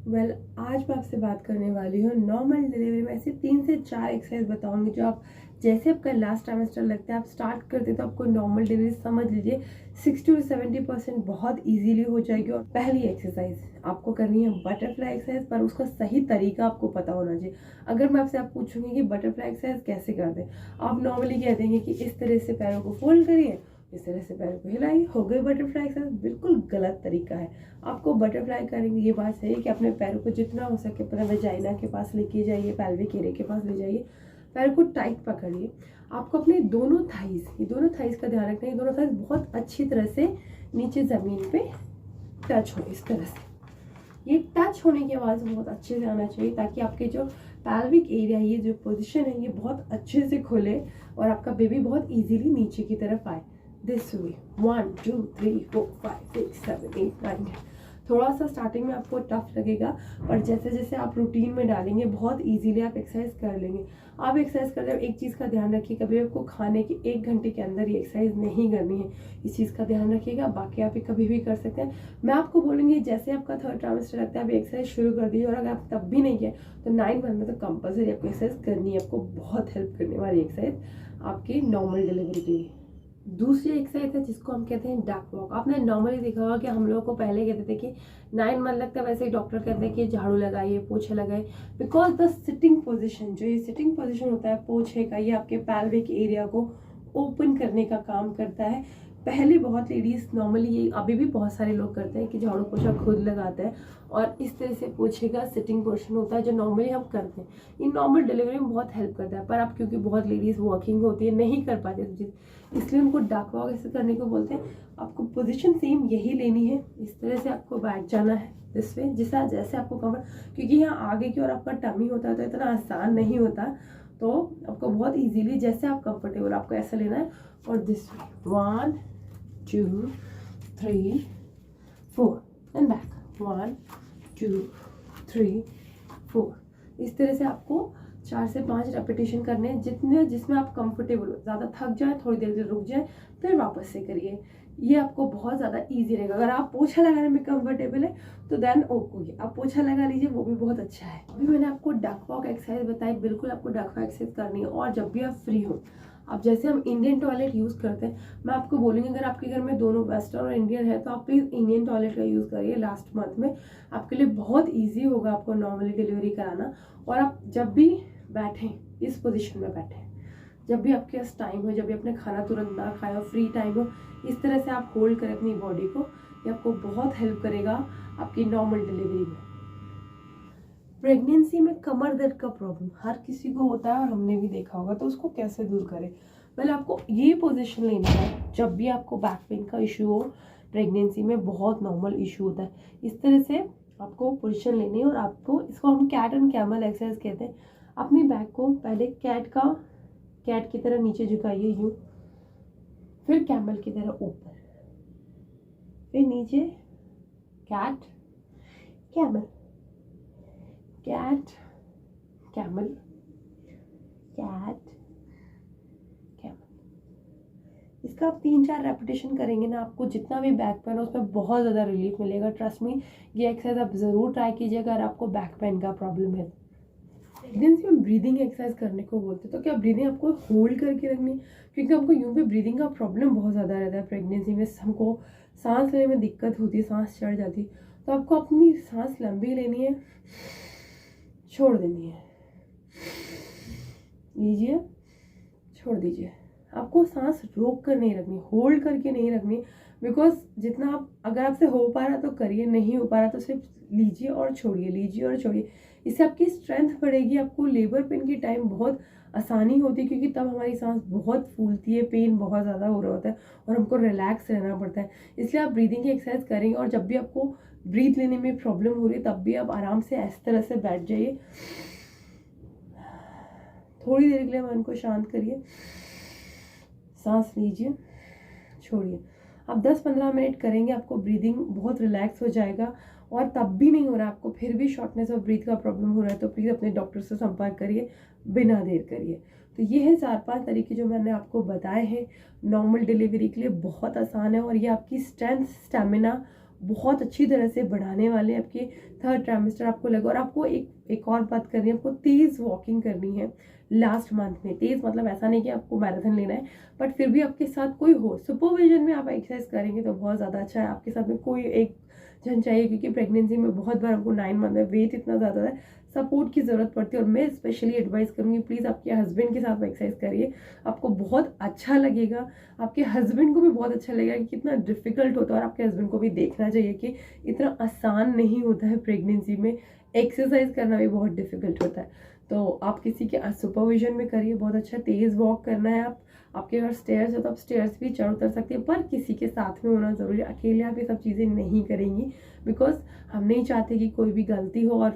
आज मैं आपसे बात करने वाली हूँ नॉर्मल डिलीवरी में ऐसे 3 से 4 एक्सरसाइज बताऊंगी जो आप जैसे आपका लास्ट ट्राइमेस्टर लगता है आप स्टार्ट करते तो आपको नॉर्मल डिलीवरी समझ लीजिए 60 to 70% बहुत इजीली हो जाएगी। और पहली एक्सरसाइज आपको करनी है बटरफ्लाई एक्सरसाइज, पर उसका सही तरीका आपको पता होना चाहिए। अगर मैं आपसे पूछूंगी कि बटरफ्लाई एक्सरसाइज कैसे करते हैं, आप नॉर्मली कह देंगे कि इस तरह से पैरों को फोल्ड करिए, इस तरह से पैरों को हिलाइए, हो गई बटरफ्लाई एक्सरसाइज। बिल्कुल गलत तरीका है। आपको बटरफ्लाई करेंगे ये बात सही है कि अपने पैरों को जितना हो सके अपने वजाइना के पास लेके जाइए, पेल्विक एरिया के पास ले जाइए, पैर को टाइट पकड़िए। आपको अपने दोनों थाइज का ध्यान रखना है। दोनों थाइज बहुत अच्छी तरह से नीचे ज़मीन पे टच हो, इस तरह से। ये टच होने की आवाज़ बहुत अच्छे से आना चाहिए ताकि आपके जो पेल्विक एरिया, ये जो पोजीशन है, ये बहुत अच्छे से खुले और आपका बेबी बहुत इजीली नीचे की तरफ आए। This way 1 2 3 4 5 6 7 8 9। थोड़ा सा स्टार्टिंग में आपको टफ लगेगा, पर जैसे जैसे आप रूटीन में डालेंगे बहुत इजीली आप एक्सरसाइज कर लेंगे। आप एक्सरसाइज करते हैं एक चीज़ का ध्यान रखिए, कभी आपको खाने के 1 घंटे के अंदर ये एक्सरसाइज नहीं करनी है, इस चीज़ का ध्यान रखिएगा। बाकी आप कभी भी कर सकते हैं। मैं आपको बोलूँगी जैसे आपका 3rd ट्राइमेस्टर लगता है आप एक्सरसाइज शुरू कर दीजिए, और अगर आप तब भी नहीं किया तो 9 मंथ में तो कंपल्सरी आपको एक्सरसाइज करनी है। आपको बहुत हेल्प करने वाली एक्सरसाइज आपकी नॉर्मल डिलीवरी के लिए। दूसरी एक्सरसाइज है जिसको हम कहते हैं डक वॉक। आपने नॉर्मली देखा होगा कि हम लोगों को पहले कहते थे कि 9 मंथ लगता है, वैसे ही डॉक्टर कहते हैं कि झाड़ू लगाइए, पोछा लगाइए, बिकॉज द सिटिंग पोजीशन, जो ये सिटिंग पोजीशन होता है पोछे का, ये आपके पेल्विक एरिया को ओपन करने का काम करता है। पहले बहुत लेडीज नॉर्मली, ये अभी भी बहुत सारे लोग करते हैं कि झाड़ू पोछा खुद लगाते हैं और इस तरह से पोछे का सिटिंग पोर्शन होता है जो नॉर्मली हम करते हैं। ये नॉर्मल डिलीवरी में बहुत हेल्प करता है, पर अब क्योंकि बहुत लेडीज वर्किंग होती है नहीं कर पाते चीज़, इसलिए उनको डक वॉक ऐसे करने को बोलते हैं। आपको पोजीशन सेम यही लेनी है, इस तरह से आपको बैठ जाना है दिस वे, जिससे जैसे आपको कम्फर्ट, क्योंकि यहाँ आगे की ओर आपका टमी होता है तो इतना आसान नहीं होता, तो आपको बहुत इजीली जैसे आप कंफर्टेबल आपको ऐसा लेना है। और दिस वे 1 2 3 4 एंड बैक 1 2 3 4। इस तरह से आपको 4 से 5 रेपिटेशन करने हैं, जिसमें आप कंफर्टेबल हो। ज़्यादा थक जाए थोड़ी देर के लिए रुक जाए फिर वापस से करिए। ये आपको बहुत ज़्यादा इजी रहेगा। अगर आप पोछा लगाने में कंफर्टेबल है तो देन ओके, आप पोछा लगा लीजिए, वो भी बहुत अच्छा है। अभी मैंने आपको डक वॉक एक्सरसाइज बताई, बिल्कुल आपको डक वॉक एक्सरसाइज करनी है। और जब भी आप फ्री हो, अब जैसे हम इंडियन टॉयलेट यूज़ करते हैं, मैं आपको बोलूँगी अगर आपके घर में दोनों वेस्टर्न और इंडियन है तो आप प्लीज़ इंडियन टॉयलेट का यूज़ करिए। लास्ट मंथ में आपके लिए बहुत ईजी होगा आपको नॉर्मली डिलीवरी कराना। और आप जब भी बैठें, इस पोजीशन में बैठें, जब भी आपके पास टाइम हो, जब भी अपने खाना तुरंत ना खाए हो, फ्री टाइम हो, इस तरह से आप होल्ड करें अपनी बॉडी को। ये आपको बहुत हेल्प करेगा आपकी नॉर्मल डिलीवरी में। प्रेगनेंसी में कमर दर्द का प्रॉब्लम हर किसी को होता है और हमने भी देखा होगा, तो उसको कैसे दूर करें। पहले आपको ये पोजीशन लेना है। जब भी आपको बैक पेन का इशू हो, प्रेगनेंसी में बहुत नॉर्मल इशू होता है, इस तरह से आपको पोजीशन लेनी है। और आपको, इसको हम कैट एंड कैमल एक्सरसाइज कहते हैं। अपनी बैक को पहले कैट की तरह नीचे झुकाइए यूं, फिर कैमल की तरह ऊपर, फिर नीचे, cat camel, cat camel, cat camel. इसका आप 3-4 रेपिटेशन करेंगे ना, आपको जितना भी बैक पेन है उसमें बहुत ज़्यादा रिलीफ मिलेगा। ट्रस्ट मी, ये एक्सरसाइज आप ज़रूर ट्राई कीजिएगा अगर आपको बैक पेन का प्रॉब्लम है। प्रेगनेंसी में ब्रीदिंग एक्सरसाइज करने को बोलते हैं, तो क्या ब्रीदिंग आपको होल्ड करके रखनी है, क्योंकि हमको यूं भी ब्रीदिंग का प्रॉब्लम बहुत ज़्यादा रहता है प्रेगनेंसी में। हमको सांस लेने में दिक्कत होती है, सांस चढ़ जाती है। तो आपको अपनी सांस लंबी लेनी है, छोड़ देनी है, लीजिए, छोड़ दीजिए। आपको सांस रोक कर नहीं रखनी, होल्ड करके नहीं रखनी, बिकॉज जितना आप, अगर आपसे हो पा रहा तो करिए, नहीं हो पा रहा तो सिर्फ लीजिए और छोड़िए, लीजिए और छोड़िए। इससे आपकी स्ट्रेंथ बढ़ेगी। आपको लेबर पेन की टाइम बहुत आसानी होती है, क्योंकि तब हमारी सांस बहुत फूलती है, पेन बहुत ज़्यादा हो रहा होता है और हमको रिलैक्स रहना पड़ता है। इसलिए आप ब्रीदिंग की एक्सरसाइज करेंगे। और जब भी आपको ब्रीथ लेने में प्रॉब्लम हो रही है तब भी आप आराम से इस तरह से बैठ जाइए, थोड़ी देर के लिए मन को शांत करिए, सांस लीजिए, छोड़िए। आप 10-15 मिनट करेंगे, आपको ब्रीदिंग बहुत रिलैक्स हो जाएगा। और तब भी नहीं हो रहा, आपको फिर भी शॉर्टनेस ऑफ ब्रीथ का प्रॉब्लम हो रहा है, तो प्लीज़ अपने डॉक्टर से संपर्क करिए, बिना देर करिए। तो ये है 4-5 तरीके जो मैंने आपको बताए हैं नॉर्मल डिलीवरी के लिए। बहुत आसान है और ये आपकी स्ट्रेंथ, स्टेमिना बहुत अच्छी तरह से बढ़ाने वाले हैं आपके 3rd ट्राइमेस्टर आपको लगे। और आपको एक और बात करनी है, आपको तेज़ वॉकिंग करनी है लास्ट मंथ में। तेज़ मतलब ऐसा नहीं कि आपको मैराथन लेना है, बट फिर भी आपके साथ कोई हो, सुपरविजन में आप एक्सरसाइज करेंगे तो बहुत ज़्यादा अच्छा है। आपके साथ में कोई एक जन चाहिए, क्योंकि प्रेगनेंसी में बहुत बार आपको 9 मंथ में वेट इतना ज़्यादा है, सपोर्ट की ज़रूरत पड़ती है। और मैं स्पेशली एडवाइस करूँगी, प्लीज़ आपके हस्बैंड के साथ एक्सरसाइज करिए, आपको बहुत अच्छा लगेगा, आपके हस्बैंड को भी बहुत अच्छा लगेगा कि कितना डिफिकल्ट होता है। और आपके हस्बैंड को भी देखना चाहिए कि इतना आसान नहीं होता है प्रेगनेंसी में, एक्सरसाइज करना भी बहुत डिफिकल्ट होता है। तो आप किसी के सुपरविजन में करिए, बहुत अच्छा। तेज़ वॉक करना है, आपके अगर स्टेयर्स है तो आप स्टेयर्स भी चढ़ उतर सकते हैं, पर किसी के साथ में होना ज़रूरी है। अकेले आप ये सब चीज़ें नहीं करेंगी, बिकॉज हम नहीं चाहते कि कोई भी गलती हो और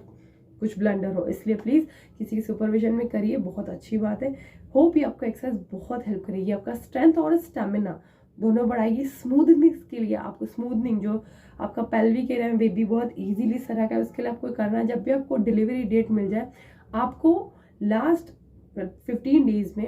कुछ ब्लंडर हो, इसलिए प्लीज़ किसी के सुपरविजन में करिए, बहुत अच्छी बात है। होप ये आपका एक्सरसाइज बहुत हेल्प करेगी, आपका स्ट्रेंथ और स्टेमिना दोनों बढ़ाएगी। स्मूथनिंग के लिए आपको स्मूथनिंग, जो आपका पेल्विक एरिया में बेबी बहुत इजीली सरक है, उसके लिए आपको करना है, जब भी आपको डिलीवरी डेट मिल जाए, आपको लास्ट 15 डेज में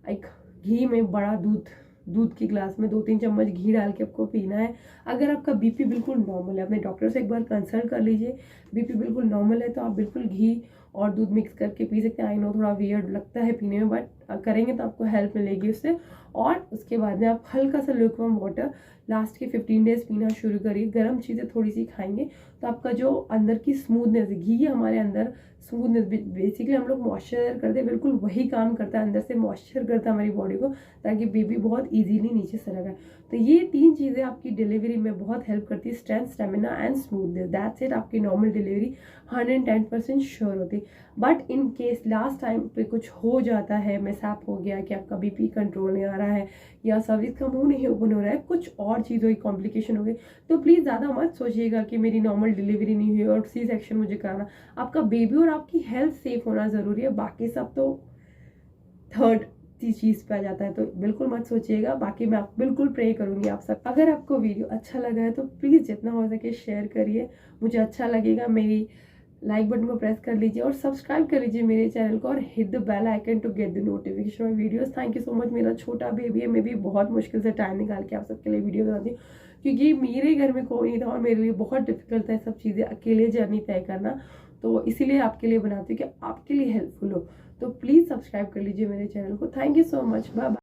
एक घी में बड़ा दूध की ग्लास में 2-3 चम्मच घी डाल के आपको पीना है। अगर आपका बीपी बिल्कुल नॉर्मल है, अपने डॉक्टर से एक बार कंसल्ट कर लीजिए। बीपी बिल्कुल नॉर्मल है तो आप बिल्कुल घी और दूध मिक्स करके पी सकते हैं। आई नो थोड़ा वियर्ड लगता है पीने में, बट करेंगे तो आपको हेल्प मिलेगी उससे। और उसके बाद में आप हल्का सा ल्यूकवार्म वाटर लास्ट के 15 डेज पीना शुरू करिए। गर्म चीज़ें थोड़ी सी खाएंगे तो आपका जो अंदर की स्मूथनेस, घी हमारे अंदर स्मूथनेस, बेसिकली हम लोग मॉइस्चराइजर करते हैं, बिल्कुल वही काम करता है, अंदर से मॉइस्चर करता है हमारी बॉडी को, ताकि बेबी बहुत इजीली नीचे सरक आए। तो ये 3 चीज़ें आपकी डिलीवरी में बहुत हेल्प करती है, strength, stamina and smoothness. That's it, आपकी नॉर्मल डिलीवरी 110% श्योर होती। But in case last time पे कुछ हो जाता है, मिसहैप हो गया कि आपका बीपी कंट्रोल नहीं आ रहा है, या सर्विस का मुंह नहीं ओपन हो रहा है, कुछ और चीज़ों की कॉम्प्लिकेशन हो गई, तो प्लीज़ ज़्यादा मत सोचिएगा कि मेरी नॉर्मल डिलीवरी नहीं हुई और सी सेक्शन मुझे करना। आपका बेबी और आपकी हेल्थ सेफ होना ज़रूरी है, बाकी सब तो थर्ड चीज़ पे आ जाता है, तो बिल्कुल मत सोचिएगा। बाकी मैं बिल्कुल प्रे करूँगी आप सब। अगर आपको वीडियो अच्छा लगा है तो प्लीज़ जितना हो सके शेयर करिए, मुझे अच्छा लगेगा। मेरी लाइक बटन को प्रेस कर लीजिए और सब्सक्राइब कर लीजिए मेरे चैनल को, और hit the bell icon to get the notification of videos. Thank you so much. मेरा छोटा बेबी है, मैं भी बहुत मुश्किल से टाइम निकाल के आप सबके लिए वीडियो बनाती हूँ, क्योंकि मेरे घर में कोई नहीं था और मेरे लिए बहुत डिफिकल्ट है सब चीज़ें अकेले जर्नी तय करना, तो इसीलिए आपके लिए बनाती हूँ कि आपके लिए हेल्पफुल हो। तो प्लीज़ सब्सक्राइब कर लीजिए मेरे चैनल को। Thank you so much, bye bye.